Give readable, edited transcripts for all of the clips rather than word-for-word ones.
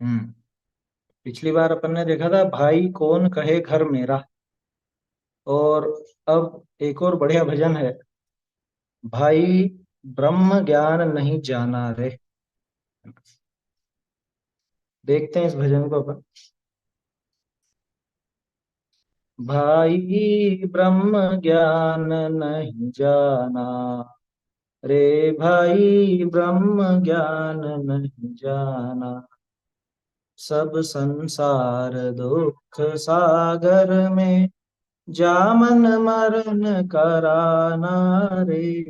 हम्म। पिछली बार अपन ने देखा था भाई कौन कहे घर मेरा। और अब एक और बढ़िया भजन है। भाई ब्रह्म ज्ञान नहीं जाना रे। देखते हैं इस भजन को अपन। भाई ब्रह्म ज्ञान नहीं जाना रे। भाई ब्रह्म ज्ञान नहीं जाना। सब संसार दुख सागर में जामन मरण कराना रे।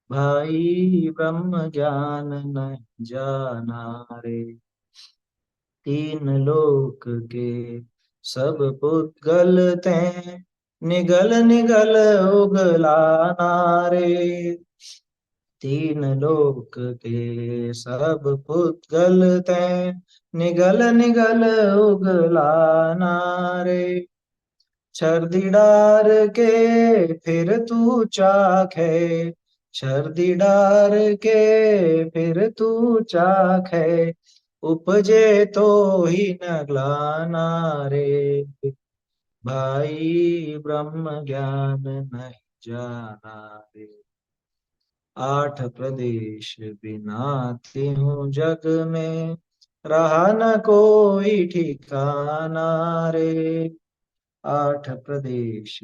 भाई ब्रह्म ज्ञान नहीं जाना रे। तीन लोक के सब पुद्गल तें निगल निगल उगलाना रे। तीन लोक के सब पुद्गल तें निगल निगल उगलाना रे। छर्दी के फिर तू चाखे। छर्दी के फिर तू चाखे। उपजे तो ही न ग्लाना रे। भाई ब्रह्म ज्ञान नहीं जाना रे। आठ प्रदेश बिनाती हूँ जग में रहा न कोई ठिकाना रे। आठ प्रदेश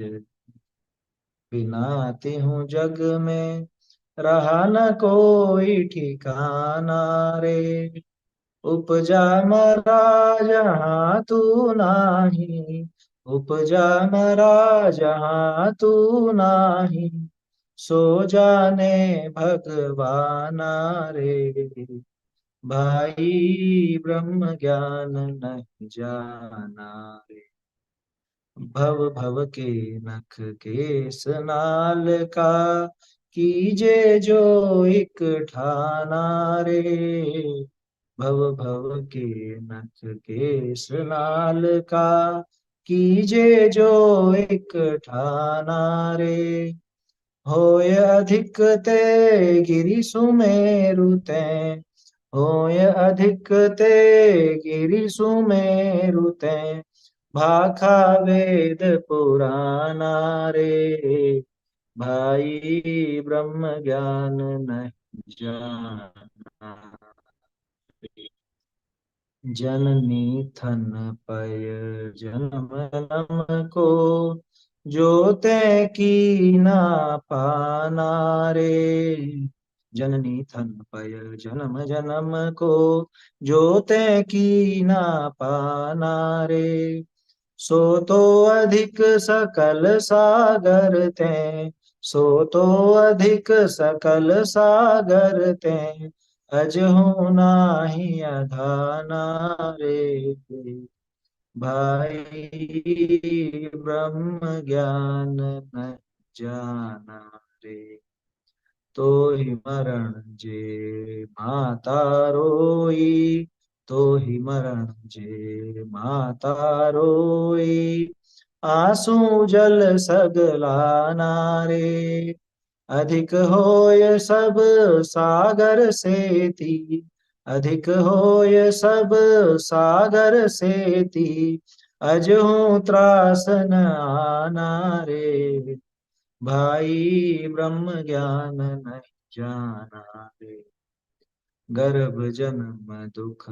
बिनाती हूँ जग में रहा न कोई ठिकाना रे। उपजा मरा जहाँ तू नाही। उपजा मरा जहाँ तू नाही। सो जाने भगवाना रे। भाई ब्रह्म ज्ञान नहीं जाना रे। भव भव के नख केस नाल का कीजे जो एक ठाना रे। भव भव के नख केस नाल का कीजे जो एक ठाना रे। होय अधिक ते गिरि सुमेरु तैं। होय अधिक ते गिरि सुमेरु तैं। भाखा वेद पुराना रे। भाई ब्रह्म ज्ञान नहीं जाना। जननी थन पय जन्म नम को जोते की ना पाना रे। जननी थन पय जन्म जन्म को जोते की ना पाना रे। सो तो अधिक सकल सागर तें। सो तो अधिक सकल सागर तें। अजहु नाही अधाना रे। भाई ब्रह्म ज्ञान न जाना रे। तो ही मरण जे माता रोई। तो ही मरण जे माता रोई। आंसू जल सगलाना रे। अधिक होय सब सागर सेती। अधिक होय सब सागर सेती। अजहू त्रास न आना रे। भाई ब्रह्म ज्ञान नहीं जाना रे। गर्भ जन्म दुख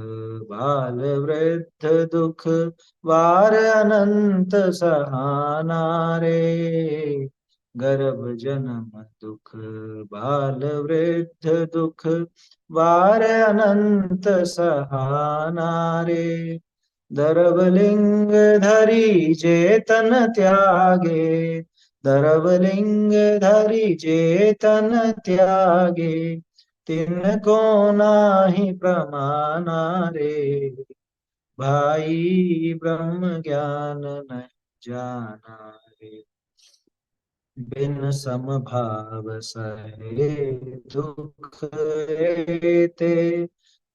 बाल वृद्ध दुख वार अनंत सहाना रे। गर्भ जन्म दुख बाल वृद्ध दुख वार अनंत सहाना रे। दर्वलिंग धरी जेतन त्यागे। दर्वलिंग धरी जेतन त्यागे। तिनको नाही प्रमाना रे। भाई ब्रह्म ज्ञान नहीं जाना रे। बिन समभाव सहे दुख एते।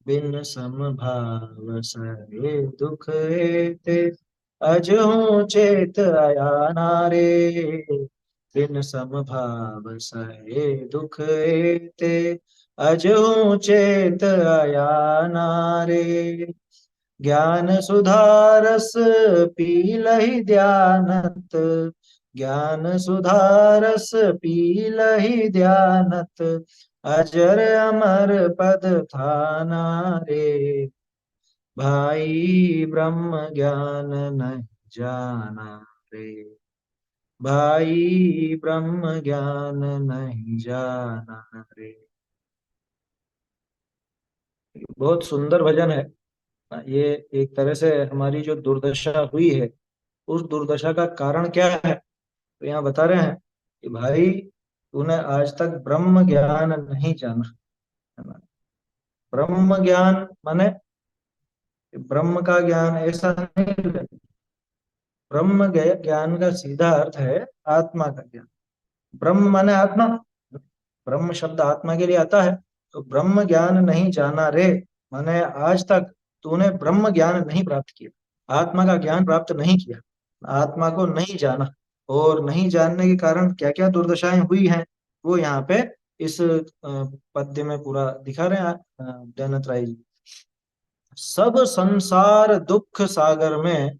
बिन समभाव सहे दुख एते। अजहू चेत अयाना रे। बिन समभाव सहे दुख एते। अजहू चेत आया नारे। ज्ञान सुधारस पी लहि ध्यानत, ज्ञान सुधारस पी लहि ध्यानत, अजर अमर पद थाना रे। भाई ब्रह्म ज्ञान नहीं जाना रे, भाई ब्रह्म ज्ञान नहीं जाना रे। बहुत सुंदर भजन है। ये एक तरह से हमारी जो दुर्दशा हुई है, उस दुर्दशा का कारण क्या है, तो यहाँ बता रहे हैं कि भाई तूने आज तक ब्रह्म ज्ञान नहीं जाना, है ना। ब्रह्म ज्ञान माने ब्रह्म का ज्ञान ऐसा नहीं है। ब्रह्म ज्ञान का सीधा अर्थ है आत्मा का ज्ञान। ब्रह्म माने आत्मा, ब्रह्म शब्द आत्मा के लिए आता है। तो ब्रह्म ज्ञान नहीं जाना रे माने आज तक तूने ब्रह्म ज्ञान नहीं प्राप्त किया, आत्मा का ज्ञान प्राप्त नहीं किया, आत्मा को नहीं जाना। और नहीं जानने के कारण क्या क्या दुर्दशाएं हुई हैं, वो यहाँ पे इस पद्य में पूरा दिखा रहे हैं दयानंद राय जी। सब संसार दुख सागर में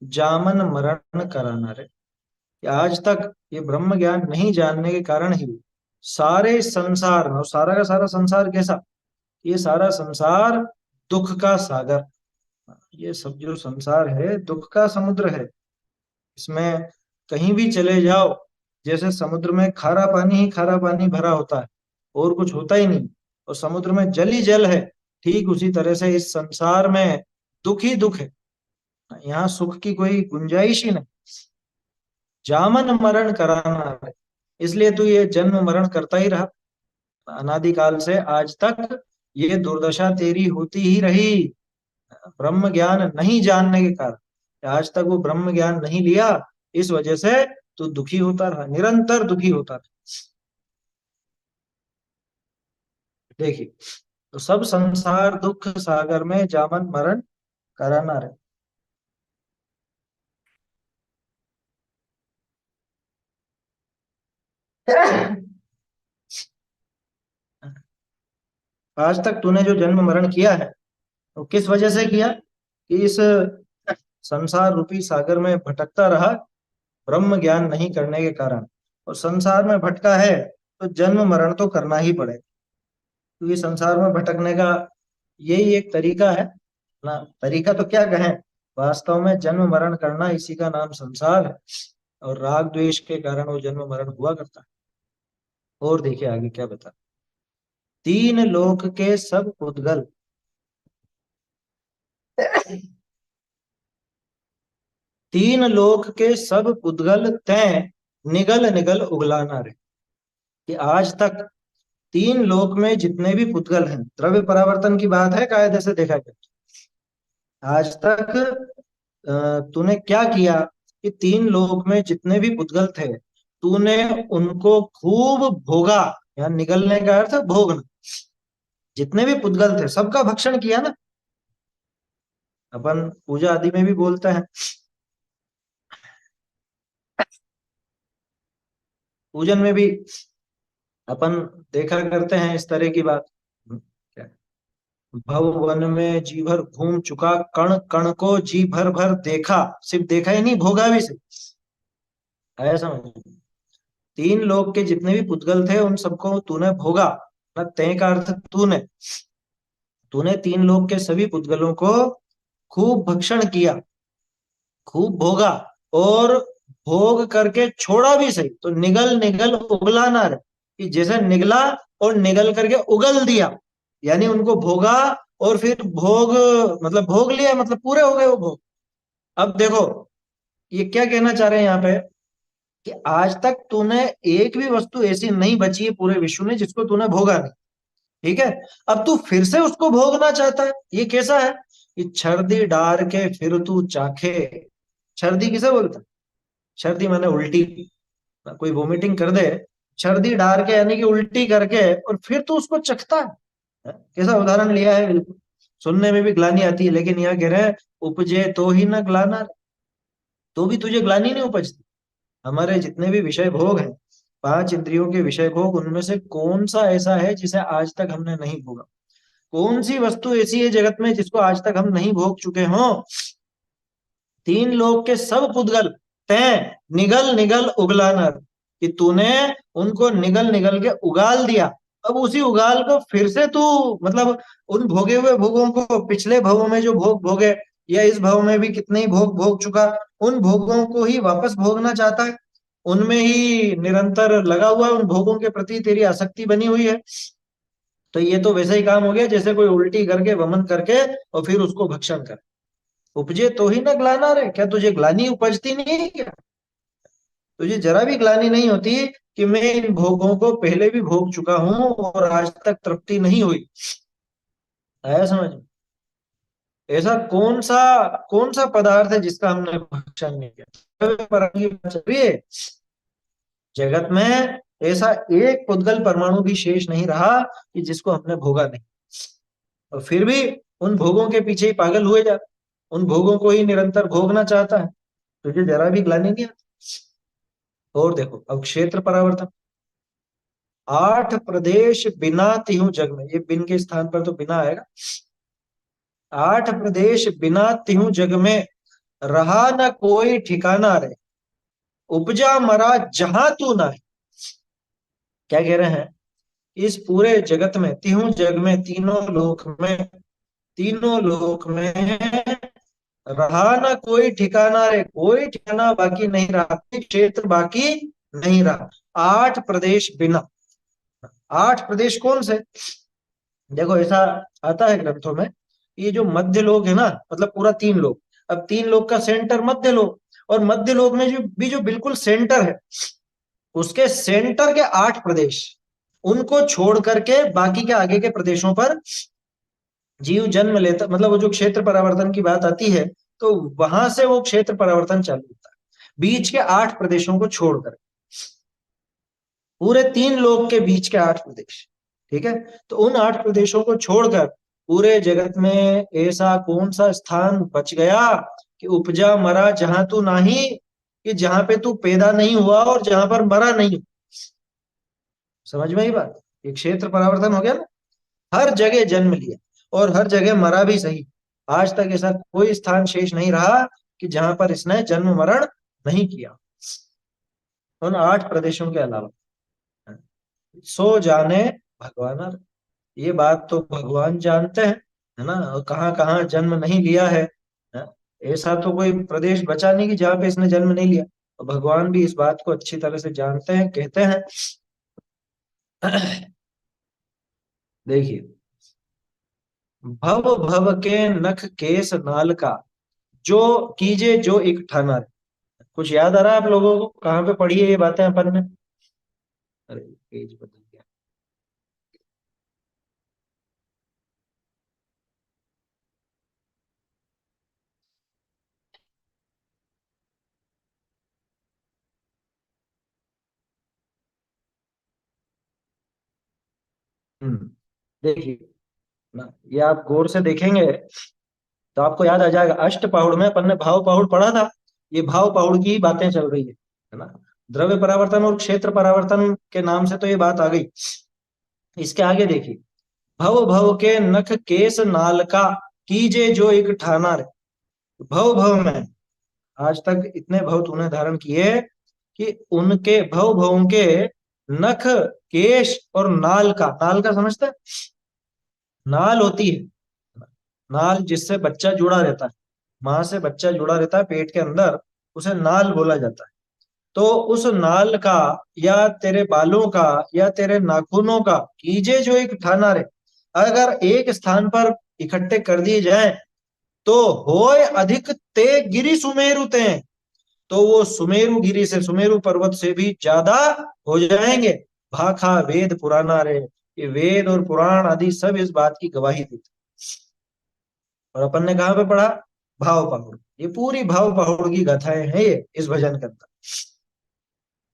जामन मरण कराना रे। कि आज तक ये ब्रह्म ज्ञान नहीं जानने के कारण ही सारे संसार में, और सारा का सारा संसार कैसा, ये सारा संसार दुख का सागर, ये सब जो संसार है दुख का समुद्र है। इसमें कहीं भी चले जाओ, जैसे समुद्र में खारा पानी ही खारा पानी भरा होता है, और कुछ होता ही नहीं, और समुद्र में जल ही जल है, ठीक उसी तरह से इस संसार में दुख ही दुख है। यहाँ सुख की कोई गुंजाइश ही नहीं। जामन मरण कराना है, इसलिए तू ये जन्म मरण करता ही रहा, अनादिकाल से आज तक ये दुर्दशा तेरी होती ही रही, ब्रह्म ज्ञान नहीं जानने के कारण। आज तक वो ब्रह्म ज्ञान नहीं लिया, इस वजह से तू दुखी होता रहा, निरंतर दुखी होता रहा। देखिए, तो सब संसार दुख सागर में जामन मरण कराना रहे। आज तक तूने जो जन्म मरण किया है, तो किस वजह से किया, कि इस संसार रूपी सागर में भटकता रहा, ब्रह्म ज्ञान नहीं करने के कारण। और संसार में भटका है तो जन्म मरण तो करना ही पड़ेगा, क्योंकि संसार में भटकने का यही एक तरीका है ना। तरीका तो क्या कहें, वास्तव में जन्म मरण करना, इसी का नाम संसार है। और राग द्वेष के कारण वो जन्म मरण हुआ करता है। और देखिए आगे क्या बता, तीन लोक के सब उद्गल, तीन लोक के सब पुद्गल तैं निगल निगल उगलाना रे। कि आज तक तीन लोक में जितने भी पुद्गल हैं, द्रव्य परावर्तन की बात है कायदे से देखा गया, आज तक तूने क्या किया, कि तीन लोक में जितने भी पुद्गल थे, तूने उनको खूब भोगा। यहाँ निगलने का अर्थ है भोगना। जितने भी पुद्गल थे सबका भक्षण किया ना। अपन पूजा आदि में भी बोलते हैं, पूजन में भी अपन देखा करते हैं इस तरह की बात। क्या, भव वन में जी भर घूम चुका, कण कण को जी भर भर देखा, सिर्फ देखा ही नहीं भोगा भी सही। आया समझ, तीन लोग के जितने भी पुद्गल थे उन सबको तूने भोगा ना। तय का अर्थ तूने, तूने तीन लोग के सभी पुद्गलों को खूब भक्षण किया, खूब भोगा, और भोग करके छोड़ा भी सही। तो निगल निगल उगला रहे, कि जैसे निगला और निगल करके उगल दिया, यानी उनको भोगा और फिर भोग, मतलब भोग लिया, मतलब पूरे हो गए वो भोग। अब देखो ये क्या कहना चाह रहे हैं यहाँ पे, कि आज तक तूने एक भी वस्तु ऐसी नहीं बची है पूरे विश्व में जिसको तूने भोगा नहीं। ठीक है, अब तू फिर से उसको भोगना चाहता है, ये कैसा है, कि छर्दी डार के फिर तू चाखे। छर्दी किसे बोलता है, छर्दी माने उल्टी, कोई वोमिटिंग कर दे, छर्दी डार के यानी कि उल्टी करके, और फिर तू उसको चखता है। कैसा उदाहरण लिया है, बिल्कुल सुनने में भी ग्लानी आती है, लेकिन यह कह रहे हैं उपजे तो ही ना ग्लाना, तो भी तुझे ग्लानी नहीं उपजती। हमारे जितने भी विषय भोग हैं, पांच इंद्रियों के विषय भोग, उनमें से कौन सा ऐसा है जिसे आज तक हमने नहीं भोगा? कौन सी वस्तु ऐसी है जगत में जिसको आज तक हम नहीं भोग चुके हों? तीन लोग के सब पुद्गल तैं निगल निगल उगला नर, कि तूने उनको निगल निगल के उगाल दिया। अब उसी उगाल को फिर से तू, मतलब उन भोगे हुए भोगों को, पिछले भवों में जो भोग भोगे या इस भव में भी कितने ही भोग भोग चुका, उन भोगों को ही वापस भोगना चाहता है। उनमें ही निरंतर लगा हुआ है, उन भोगों के प्रति तेरी आसक्ति बनी हुई है। तो ये तो वैसा ही काम हो गया जैसे कोई उल्टी करके वमन करके और फिर उसको भक्षण करे। उपजे तो ही ना ग्लाना रे, क्या तुझे ग्लानी उपजती नहीं है क्या? तुझे जरा भी ग्लानी नहीं होती कि मैं इन भोगों को पहले भी भोग चुका हूं और आज तक तृप्ति नहीं हुई? आया समझ में? ऐसा कौन सा पदार्थ है जिसका हमने भक्षण नहीं किया? पर की बात चल रही है। जगत में ऐसा एक पुद्गल परमाणु भी शेष नहीं रहा कि जिसको हमने भोगा नहीं। और फिर भी उन भोगों के पीछे ही पागल हुए जा, उन भोगों को ही निरंतर भोगना चाहता है। तुझे जरा भी ग्लानि नहीं आती। और देखो अब क्षेत्र परावर्तन, आठ प्रदेश बिना तिहु जग में, ये बिन के स्थान पर तो बिना आएगा। आठ प्रदेश बिना तिहु जग में, रहा न कोई ठिकाना रे, उपजा मरा जहां तू ना है। क्या कह रहे हैं? इस पूरे जगत में, तिहु जग में, तीनों लोक में रहा ना कोई ठिकाना रे, कोई ठिकाना बाकी नहीं रहा, क्षेत्र बाकी नहीं रहा। आठ प्रदेश बिना। आठ प्रदेश कौन से? देखो ऐसा आता है ग्रंथों में, ये जो मध्य लोग है ना, मतलब पूरा तीन लोग, अब तीन लोग का सेंटर मध्य लोग, और मध्य लोग में जो बिल्कुल सेंटर है, उसके सेंटर के आठ प्रदेश, उनको छोड़ करके बाकी के आगे के प्रदेशों पर जीव जन्म लेता, मतलब वो जो क्षेत्र परावर्तन की बात आती है, तो वहां से वो क्षेत्र परावर्तन चालू होता है, बीच के आठ प्रदेशों को छोड़कर। पूरे तीन लोग के बीच के आठ प्रदेश, ठीक है? तो उन आठ प्रदेशों को छोड़कर पूरे जगत में ऐसा कौन सा स्थान बच गया कि उपजा मरा जहां तू नाही, कि जहां पे तू पैदा नहीं हुआ और जहां पर मरा नहीं? समझ में ही बात? ये क्षेत्र परावर्तन हो गया ना। हर जगह जन्म लिया और हर जगह मरा भी सही। आज तक ऐसा कोई स्थान शेष नहीं रहा कि जहां पर इसने जन्म मरण नहीं किया, उन आठ प्रदेशों के अलावा। सो जाने भगवान, ये बात तो भगवान जानते हैं, है ना? और कहाँ कहाँ जन्म नहीं लिया है? ऐसा तो कोई प्रदेश बचा नहीं कि जहाँ पे इसने जन्म नहीं लिया। और भगवान भी इस बात को अच्छी तरह से जानते हैं, कहते हैं। देखिए, भव भव के नख केस नाल का, जो कीजे जो एक ठाना। कुछ याद आ रहा है आप लोगों को? कहाँ पे पढ़ी है ये बातें अपन ने? अरे पेज बदल गया। देखिए ना, ये आप गौर से देखेंगे तो आपको याद आ जाएगा। अष्ट पहुड़ में अपन ने भाव पहुड़ पढ़ा था, ये भाव पहुड़ की ही बातें चल रही है ना? द्रव्य परावर्तन और क्षेत्र परावर्तन के नाम से तो ये बात आ गई। इसके आगे देखिए, भव भव के नख केस नाल का, कीजे जो एक ठाना रे। भव भव में, आज तक इतने भव तूने धारण किए कि उनके भव भव के नख, केश और नाल का, नाल का समझते हैं? नाल होती है, नाल जिससे बच्चा जुड़ा रहता है, माँ से बच्चा जुड़ा रहता है पेट के अंदर, उसे नाल बोला जाता है। तो उस नाल का, या तेरे बालों का, या तेरे नाखूनों का, कीजे जो एक ठाना रे, अगर एक स्थान पर इकट्ठे कर दिए जाएं तो होय अधिक ते गिरी सुमेरु ते, तो वो सुमेरु गिरी से, सुमेरु पर्वत से भी ज्यादा हो जाएंगे। भाखा वेद पुराना रे, ये वेद और पुराण आदि सब इस बात की गवाही देते। और अपन ने कहाँ पे पढ़ा? भाव पहाड़। ये पूरी भाव पहाड़ की गाथाएं हैं ये इस भजन के अंदर,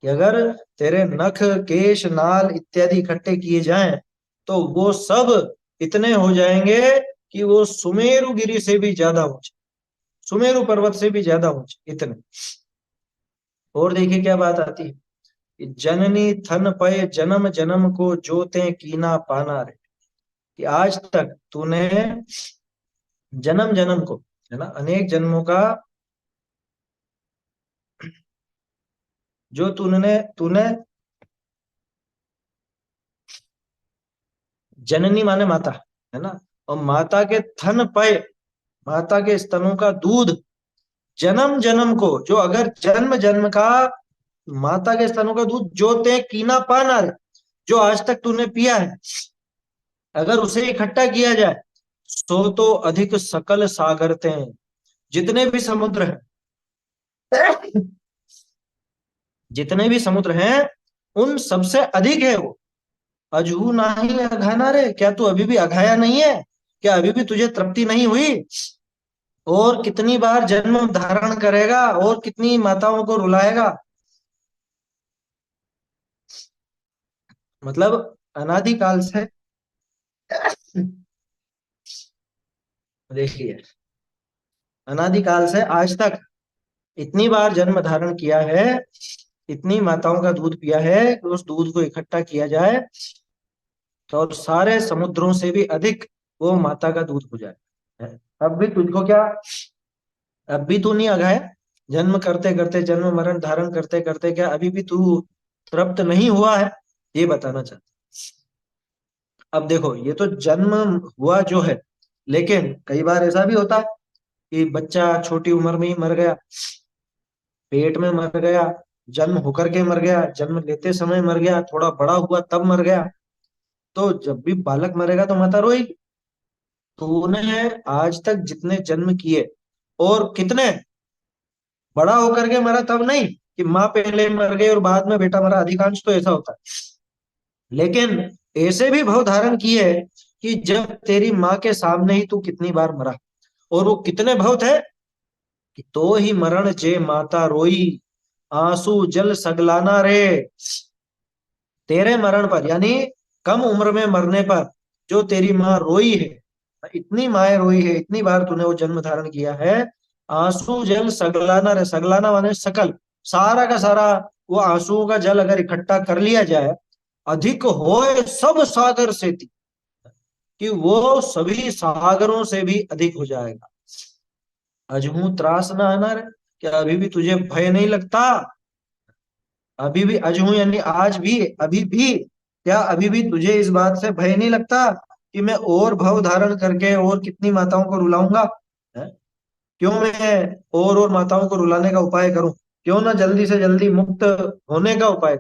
कि अगर तेरे नख, केश, नाल इत्यादि इकट्ठे किए जाएं तो वो सब इतने हो जाएंगे कि वो सुमेरु गिरी से भी ज्यादा ऊंचे, सुमेरु पर्वत से भी ज्यादा ऊंचे, इतने। और देखिए क्या बात आती है, जननी थन पय जन्म जन्म को जोते कीना पाना रे। कि आज तक तूने जन्म जन्म को, है ना, अनेक जन्मों का जो तूने तूने जननी माने माता, है ना, और माता के थन पय, माता के स्तनों का दूध, जन्म जन्म को, जो अगर जन्म जन्म का माता के स्तनों का दूध जो ते कीना पाना रे, जो आज तक तूने पिया है, अगर उसे इकट्ठा किया जाए, सो तो अधिक सकल सागर ते हैं, जितने भी समुद्र हैं, जितने भी समुद्र हैं, उन सबसे अधिक है वो। अजहू नाही अघाना रे, क्या तू अभी भी अघाया नहीं है? क्या अभी भी तुझे तृप्ति नहीं हुई? और कितनी बार जन्म धारण करेगा और कितनी माताओं को रुलाएगा? मतलब अनादिकाल से, देखिए, अनादिकाल से आज तक इतनी बार जन्म धारण किया है, इतनी माताओं का दूध पिया है कि उस दूध को इकट्ठा किया जाए तो और सारे समुद्रों से भी अधिक वो माता का दूध हो जाए। अब भी तुझको क्या, अब भी तू नहीं अघाया? जन्म करते करते, जन्म मरण धारण करते करते, क्या अभी भी तू तृप्त नहीं हुआ है? ये बताना चाहता। अब देखो, ये तो जन्म हुआ जो है, लेकिन कई बार ऐसा भी होता है कि बच्चा छोटी उम्र में ही मर गया, पेट में मर गया, जन्म होकर के मर गया, जन्म लेते समय मर गया, थोड़ा बड़ा हुआ तब मर गया। तो जब भी बालक मरेगा तो माता रोएगी। तूने आज तक जितने जन्म किए, और कितने, बड़ा होकर के मरा तब नहीं कि माँ पहले मर गई और बाद में बेटा मरा, अधिकांश तो ऐसा होता है। लेकिन ऐसे भी भव धारण किए कि जब तेरी माँ के सामने ही तू कितनी बार मरा, और वो कितने भव थे कि तो ही मरण जे माता रोई, आंसू जल सगलाना रे। तेरे मरण पर, यानी कम उम्र में मरने पर, जो तेरी माँ रोई है, इतनी माए रोई है, इतनी बार तूने वो जन्म धारण किया है, आंसू जल सगलाना रे, सगलाना माने सकल, सारा का सारा वो आंसुओं का जल अगर इकट्ठा कर लिया जाए, अधिक होए सब सागर से थी, कि वो सभी सागरों से भी अधिक हो जाएगा। अजहू त्रास ना आना रे, क्या अभी भी तुझे भय नहीं लगता? अभी भी अजहू यानी आज भी, अभी भी, क्या अभी भी तुझे इस बात से भय नहीं लगता कि मैं और भव धारण करके और कितनी माताओं को रुलाऊंगा? है? क्यों मैं और माताओं को रुलाने का उपाय करूं? क्यों ना जल्दी से जल्दी मुक्त होने का उपाय?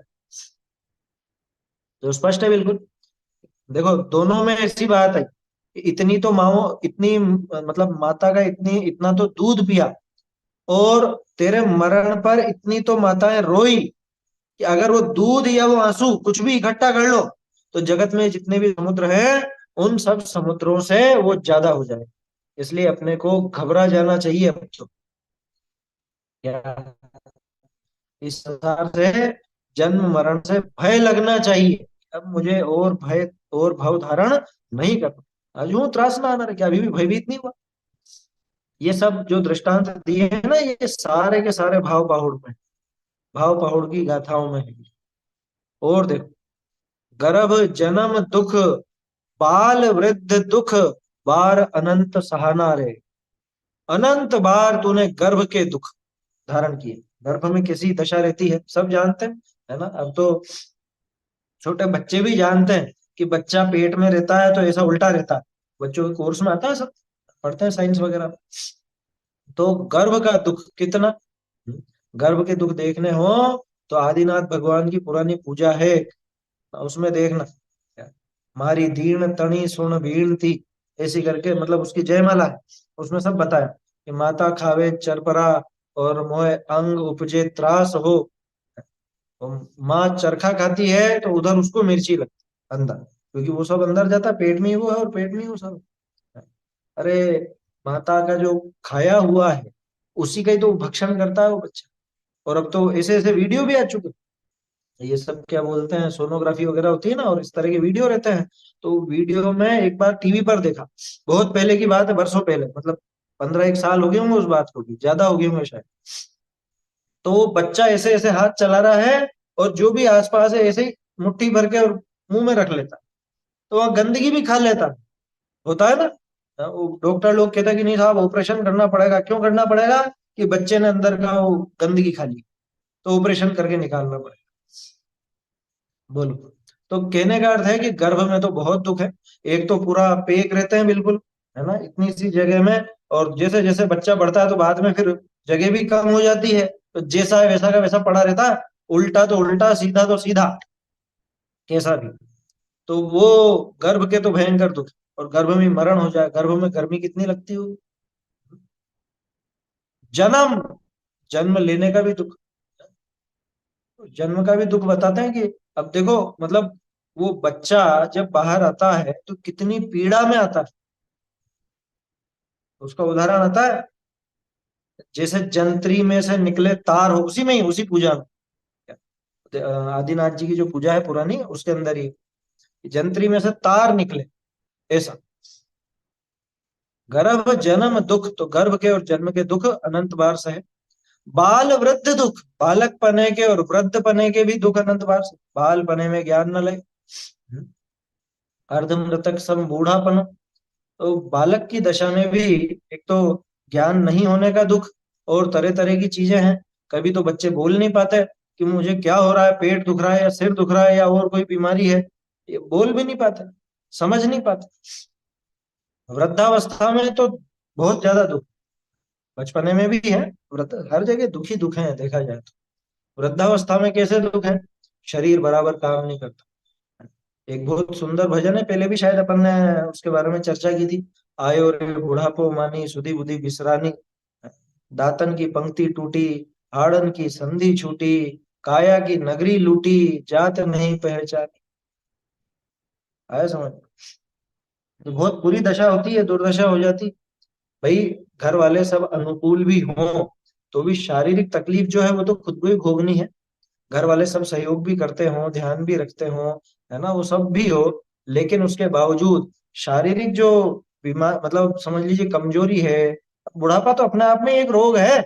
तो स्पष्ट है बिल्कुल। देखो, दोनों में ऐसी बात है कि इतनी तो माओ, इतनी मतलब माता का इतनी इतना तो दूध पिया, और तेरे मरण पर इतनी तो माताएं रोई कि अगर वो दूध या वो आंसू कुछ भी इकट्ठा कर लो, तो जगत में जितने भी समुद्र हैं, उन सब समुद्रों से वो ज्यादा हो जाए। इसलिए अपने को घबरा जाना चाहिए अब तो, क्या, इस संसार से, जन्म मरण से भय लगना चाहिए। अब मुझे और भय और भव धारण नहीं करना। अजू त्रास ना आना रे, क्या अभी भी भयभीत नहीं हुआ? ये सब जो दृष्टांत दिए हैं ना, ये सारे के सारे भाव पहाड़ में, भाव पहाड़ की गाथाओं में है। और देखो, गर्भ जन्म दुख, बाल वृद्ध दुख, बार अनंत सहाना रे। अनंत बार तूने गर्भ के दुख धारण किए। गर्भ में कैसी दशा रहती है सब जानते हैं, है ना। अब तो छोटे बच्चे भी जानते हैं कि बच्चा पेट में रहता है तो ऐसा उल्टा रहता है। बच्चों के कोर्स में आता है, सब पढ़ते हैं साइंस वगैरह। तो गर्भ का दुख कितना, गर्भ के दुख देखने हो तो आदिनाथ भगवान की पुरानी पूजा है, उसमें देखना। मारी दीन तणी सुन भीड़ थी, ऐसी करके, मतलब उसकी जयमाला है, उसमें सब बताया कि माता खावे चरपरा और मोहे अंग उपजे त्रास हो। तो माँ चरखा खाती है तो उधर उसको मिर्ची लगती अंदर, क्योंकि वो सब अंदर जाता है, पेट में ही वो है और पेट में ही वो सब। अरे, माता का जो खाया हुआ है उसी का ही तो भक्षण करता है वो बच्चा। और अब तो ऐसे ऐसे वीडियो भी आ चुके हैं, ये सब क्या बोलते हैं, सोनोग्राफी वगैरह होती है ना, और इस तरह के वीडियो रहते हैं। तो वीडियो में एक बार टीवी पर देखा, बहुत पहले की बात है, बरसों पहले, मतलब 15 एक साल हो गए होंगे उस बात को भी, ज्यादा हो गए होंगे शायद। तो वो बच्चा ऐसे ऐसे हाथ चला रहा है और जो भी आसपास है ऐसे ही मुट्ठी भर के और मुंह में रख लेता, तो वह गंदगी भी खा लेता। होता है ना। वो डॉक्टर लोग कहता है कि नहीं साहब ऑपरेशन करना पड़ेगा, क्यों करना पड़ेगा? कि बच्चे ने अंदर का वो गंदगी खा ली, तो ऑपरेशन करके निकालना पड़ेगा। बोलो। तो कहने का अर्थ है कि गर्भ में तो बहुत दुख है। एक तो पूरा पेक रहते हैं बिल्कुल, है ना, इतनी सी जगह में। और जैसे जैसे बच्चा बढ़ता है तो बाद में फिर जगह भी कम हो जाती है, तो जैसा है वैसा का वैसा पड़ा रहता है। उल्टा तो उल्टा, सीधा तो सीधा, कैसा भी। तो वो गर्भ के तो भयंकर दुख। और गर्भ में मरण हो जाए, गर्भ में गर्मी कितनी लगती होगी। जन्म, जन्म लेने का भी दुख। जन्म का भी दुख बताते हैं कि अब देखो, मतलब वो बच्चा जब बाहर आता है तो कितनी पीड़ा में आता है। उसका उदाहरण आता है, जैसे जंत्री में से निकले तार हो, उसी में ही, उसी पूजा में, आदिनाथ जी की जो पूजा है पुरानी, उसके अंदर ही जंत्री में से तार निकले, ऐसा। गर्भ जन्म दुख, तो गर्भ के और जन्म के दुख अनंत बार सहे। बाल वृद्ध दुख, बालक पने के और वृद्ध पने के भी दुख अनंत बार सहे। बाल पने में ज्ञान न लगे, अर्ध मृतक सम बूढ़ापन। तो बालक की दशा में भी एक तो ज्ञान नहीं होने का दुख, और तरह तरह की चीजें हैं। कभी तो बच्चे बोल नहीं पाते कि मुझे क्या हो रहा है, पेट दुख रहा है या सिर दुख रहा है या और कोई बीमारी है, ये बोल भी नहीं पाते, समझ नहीं पाते। वृद्धावस्था में तो बहुत ज्यादा दुख, बचपने में भी है, वृद्ध हर जगह दुखी दुख है देखा जाए तो। वृद्धावस्था में कैसे दुख है? शरीर बराबर काम नहीं करता। एक बहुत सुंदर भजन है, पहले भी शायद अपन ने उसके बारे में चर्चा की थी। आयो रे बुढ़ापो मानी सुधि बुधि बिसरानी, दातन की पंक्ति टूटी, हाड़न की संधि छूटी, काया की नगरी लूटी, जात नहीं पहचानी। आया समझ? तो बहुत बुरी दशा होती है, दुर्दशा हो जाती। भाई घर वाले सब अनुकूल भी हों तो भी शारीरिक तकलीफ जो है वो तो खुद को ही भोगनी है। घर वाले सब सहयोग भी करते हों, ध्यान भी रखते हों, है ना, वो सब भी हो, लेकिन उसके बावजूद शारीरिक जो बीमार, मतलब समझ लीजिए कमजोरी है। बुढ़ापा तो अपने आप में एक रोग है।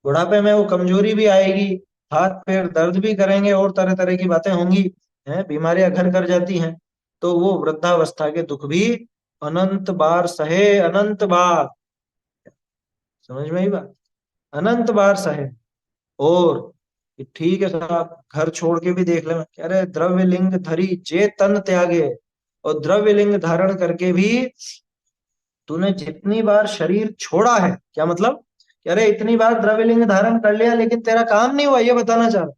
बुढ़ापे में वो कमजोरी भी आएगी, हाथ पैर दर्द भी करेंगे और तरह तरह की बातें होंगी, हैं, बीमारियां घर कर जाती हैं। तो वो वृद्धावस्था के दुख भी अनंत बार सहे, अनंत बार। समझ में ही बात, अनंत बार सहे। और कि ठीक है साहब, घर छोड़ के भी देख ले, कह रहे द्रव्य लिंग धरी जे तन त्यागे। और द्रव्य लिंग धारण करके भी तूने जितनी बार शरीर छोड़ा है, क्या मतलब? कह रहे इतनी बार द्रव्य लिंग धारण कर लिया लेकिन तेरा काम नहीं हुआ, ये बताना चाह रहा।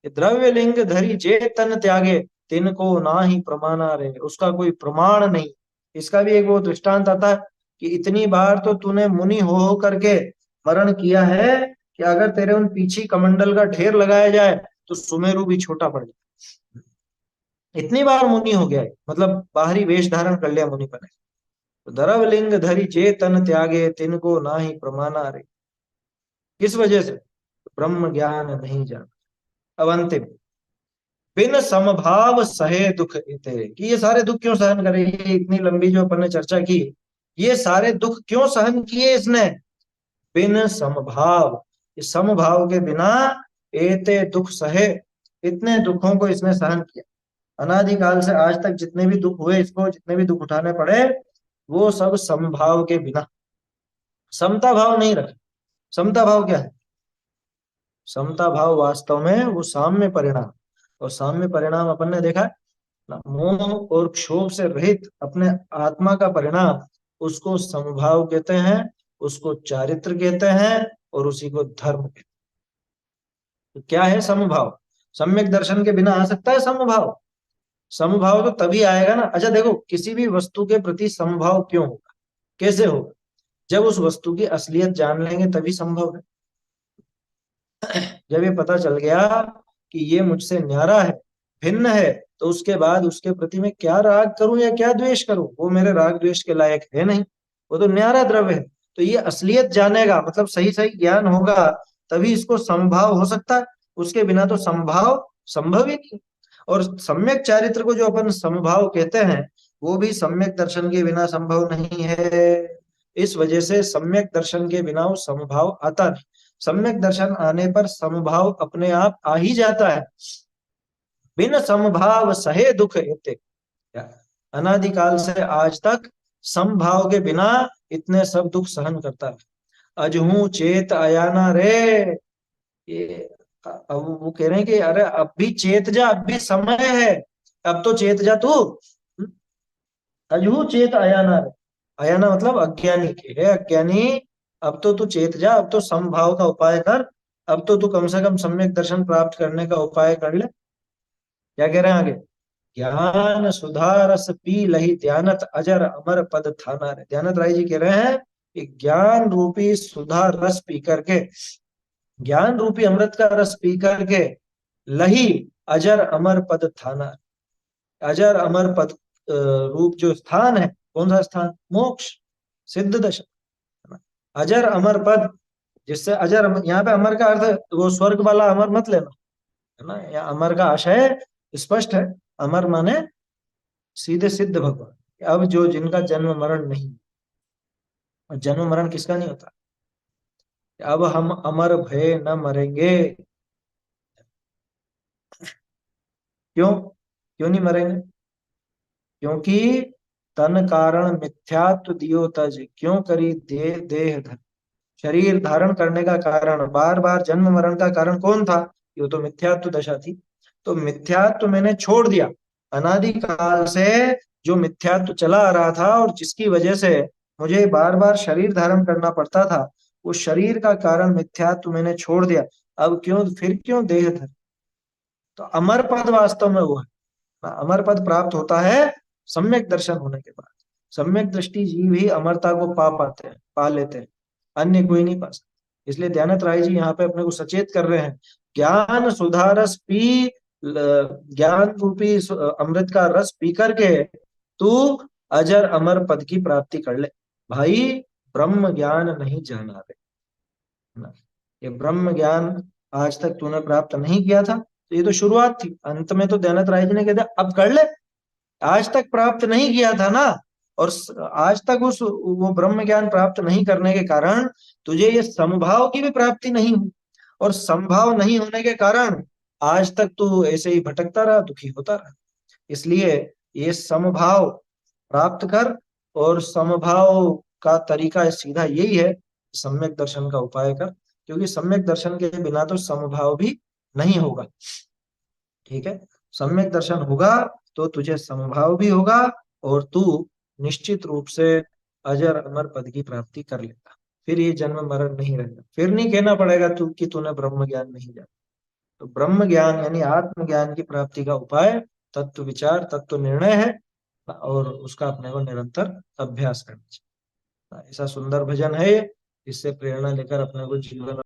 कि द्रव्य लिंग धरी जे तन त्यागे, तिनको ना ही प्रमाणा रे, उसका कोई प्रमाण नहीं। इसका भी एक वो दृष्टांत आता है कि इतनी बार तो तूने मुनि हो करके मरण किया है कि अगर तेरे उन पीछी कमंडल का ढेर लगाया जाए तो सुमेरु भी छोटा पड़ जाए। इतनी बार मुनि हो गया है, मतलब बाहरी वेश धारण कर लिया मुनि बने। तो द्रव लिंग धरी जे तन त्यागे, तिनको ना ही प्रमाणा रे। किस वजह से? ब्रह्म ज्ञान नहीं जान। अब अंतिम, बिन समभाव सहे दुख तेरे, कि ये सारे दुख क्यों सहन करे, ये इतनी लंबी जो अपन ने चर्चा की, ये सारे दुख क्यों सहन किए इसने? बिन समभाव, इस समभाव के बिना एते दुख सहे, इतने दुखों को इसने सहन किया। अनादिकाल से आज तक जितने भी दुख हुए इसको, जितने भी दुख उठाने पड़े, वो सब समभाव के बिना। समता भाव नहीं रखे। समता भाव क्या है? समता भाव वास्तव में वो साम्य परिणाम, और साम्य परिणाम अपन ने देखा है ना, मोह और क्षोभ से रहित अपने आत्मा का परिणाम, उसको समभाव कहते हैं, उसको चारित्र कहते हैं, और उसी को धर्म कहते हैं। तो क्या है समभाव? सम्यक दर्शन के बिना आ सकता है समभाव? समभाव तो तभी आएगा ना, अच्छा देखो, किसी भी वस्तु के प्रति समभाव क्यों होगा, कैसे होगा? जब उस वस्तु की असलियत जान लेंगे तभी संभव है। जब ये पता चल गया कि ये मुझसे न्यारा है, भिन्न है, तो उसके बाद उसके प्रति मैं क्या राग करूं या क्या द्वेष करूं, वो मेरे राग द्वेष के लायक है नहीं, वो तो न्यारा द्रव्य है। तो ये असलियत जानेगा, मतलब सही सही ज्ञान होगा, तभी इसको समभाव हो सकता है। उसके बिना तो समभाव संभव ही नहीं। और सम्यक चारित्र को जो अपन समभाव कहते हैं, वो भी सम्यक दर्शन के बिना संभव नहीं है। इस वजह से सम्यक दर्शन के बिना वो समभाव आता नहीं। सम्यक दर्शन आने पर समभाव अपने आप आ ही जाता है। बिन समभाव सहे दुख एते, अनादिकाल से आज तक समभाव के बिना इतने सब दुख सहन करता है। अजहू चेत अयाना रे, ये अब वो कह रहे हैं कि अरे अब भी चेत जा, अब भी समय है, अब तो चेत जा तू। अजहू चेत अयाना रे, अयाना मतलब अज्ञानी के है, अज्ञानी अब तो तू चेत जा, अब तो समभाव का उपाय कर, अब तो तू कम से कम सम्यक दर्शन प्राप्त करने का उपाय कर ले। क्या कह रहे हैं आगे? ज्ञान सुधा रस पी लही ध्यानत अजर अमर पद थाना रे। ध्यानत राय जी कह रहे हैं कि ज्ञान रूपी सुधा रस पी करके, ज्ञान रूपी अमृत का रस पी करके लही अजर अमर पद थाना, अजर अमर पद रूप जो स्थान है, कौन सा स्थान? मोक्ष, सिद्ध दशा, अजर अमर पद। जिससे अजर, यहाँ पे अमर का अर्थ वो स्वर्ग वाला अमर मत लेना, है ना। या अमर का आशय स्पष्ट है, अमर माने सीधे सिद्ध भगवान। अब जो जिनका जन्म मरण नहीं, और जन्म मरण किसका नहीं होता, अब हम अमर भय न मरेंगे। क्यों? क्यों नहीं मरेंगे? क्योंकि तन कारण मिथ्यात्व दियो तज, क्यों करी दे देह धर। शरीर धारण करने का कारण, बार बार जन्म मरण का कारण कौन था? ये तो मिथ्यात्व दशा थी। तो मिथ्यात्व मैंने छोड़ दिया। अनादि काल से जो मिथ्यात्व चला आ रहा था और जिसकी वजह से मुझे बार बार शरीर धारण करना पड़ता था, वो शरीर का कारण मिथ्यात्व मैंने छोड़ दिया। अब क्यों, फिर क्यों देह धर? तो अमर पद वास्तव में वो है, अमर पद प्राप्त होता है सम्यक दर्शन होने के बाद। सम्यक दृष्टि जीव ही अमरता को पा पाते हैं, पा लेते हैं, अन्य कोई नहीं पा सकता। इसलिए ध्यानत राय जी यहाँ पे अपने को सचेत कर रहे हैं, ज्ञान सुधा रस पी, ज्ञान रूपी अमृत का रस पी करके तू अजर अमर पद की प्राप्ति कर ले। भाई ब्रह्म ज्ञान नहीं जाना रे, है ना। ये ब्रह्म ज्ञान आज तक तूने प्राप्त नहीं किया था, तो ये तो शुरुआत थी। अंत में तो ध्यानत राय जी ने कह दिया अब कर ले। आज तक प्राप्त नहीं किया था ना, और आज तक उस वो ब्रह्म ज्ञान प्राप्त नहीं करने के कारण तुझे ये समभाव की भी प्राप्ति नहीं हुई, और समभाव नहीं होने के कारण आज तक तू ऐसे ही भटकता रहा, दुखी होता रहा। इसलिए ये समभाव प्राप्त कर, और समभाव का तरीका सीधा यही है, सम्यक दर्शन का उपाय कर, क्योंकि सम्यक दर्शन के बिना तो समभाव भी नहीं होगा। ठीक है, सम्यक दर्शन होगा तो तुझे समभाव भी होगा, और तू निश्चित रूप से अजर अमर पद की प्राप्ति कर लेगा। फिर ये जन्म मरण नहीं रहेगा, फिर नहीं कहना पड़ेगा तू कि तूने ब्रह्म ज्ञान नहीं जाना। तो ब्रह्म ज्ञान यानी आत्मज्ञान की प्राप्ति का उपाय तत्व विचार, तत्व निर्णय है, और उसका अपने को निरंतर अभ्यास करना चाहिए। ऐसा सुंदर भजन है ये, इससे प्रेरणा लेकर अपने को जीवन